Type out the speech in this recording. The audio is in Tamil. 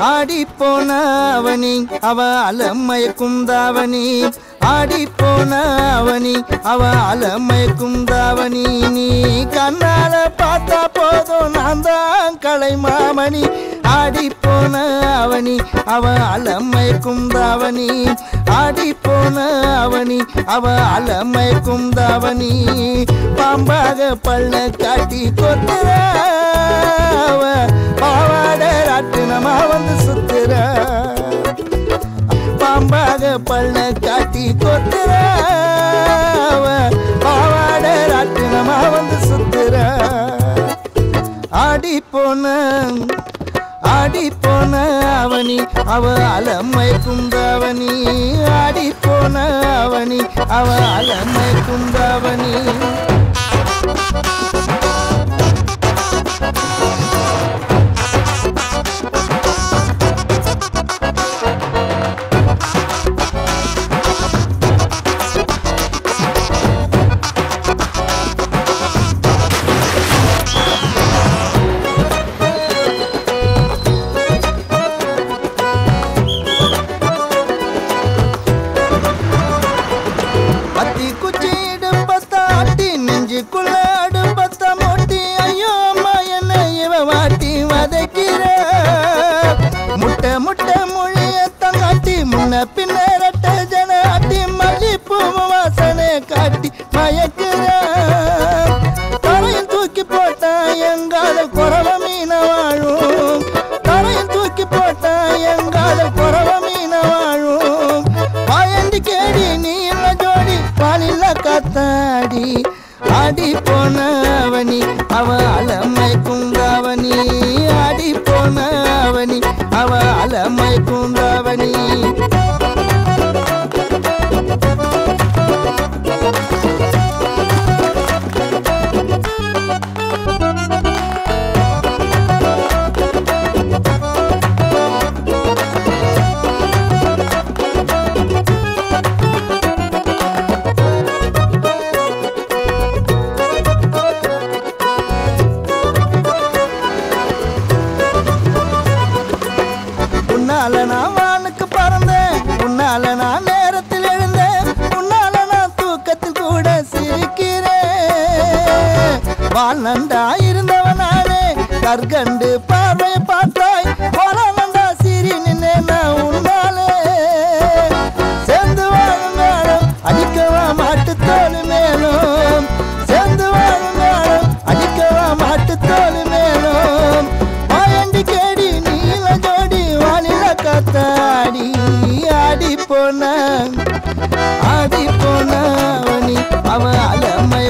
ஆடி போன அவனி அவ அலமயக்கும் தாவணி ஆடி போன அவனி அவ அலமயக்கும் தாவணி நீ கண்ணால பார்த்தா போதும் நான் தான் கலை மாமணி ஆடி போன அவனி அவ அலமயக்கும் தாவணி ஆடி போன அவனி அவ அலமயக்கும் தாவணி பாம்பாக பள்ள காட்டி கொத்துற பாவாட ராட்டினமா வந்து சுத்துற பாம்பாக பள்ள காட்டி கொத்துற பாவாட ராட்டினமா வந்து சுத்துற ஆடி போன அவனி அவ அலமயக்கும் தாவணி ஆடி போன அவனி அவ அலமயக்கும் தாவணி பின்னரட்ட ஜனாட்டி மல்லிப்பூ வாசனை காட்டி மயக்கிற தரையில் தூக்கி போட்டா எங்கால குறவ மீன வாழும் தரையில் தூக்கி போட்டா எங்கால குறவ மீன வாழும் பாயண்டி கேடி நீ இல்ல ஜோடி பாலில்ல காத்தாடி ஆடி போன அவனி அவ அலமயக்கும் தாவணி ஆடி போன அவனி அவ அலமயக்கும் தாவணி உன்னால நான் வானுக்கு பறந்தேன் உன்னால நான் நேரத்தில் எழுந்தேன் உன்னால நான் தூக்கத்தில் கூட சிரிக்கிறேன் வால் நண்டா இருந்தவனாலே கற்கண்டு பார்வையை பார்த்தாய் போல நண்டா சிரி நின்னே நான் உன்னாலே சேர்ந்து வாழும் காலம் அடிக்கவா மாட்டு தோல் மேலும் சேர்ந்து வாழும் காலம் அடிக்கவா மாட்டு தோல் மேலும் பாயண்டி கேடி நீல ஜோடி வாலில காத்தாடி ஆடி போன அவனி அவ அலமய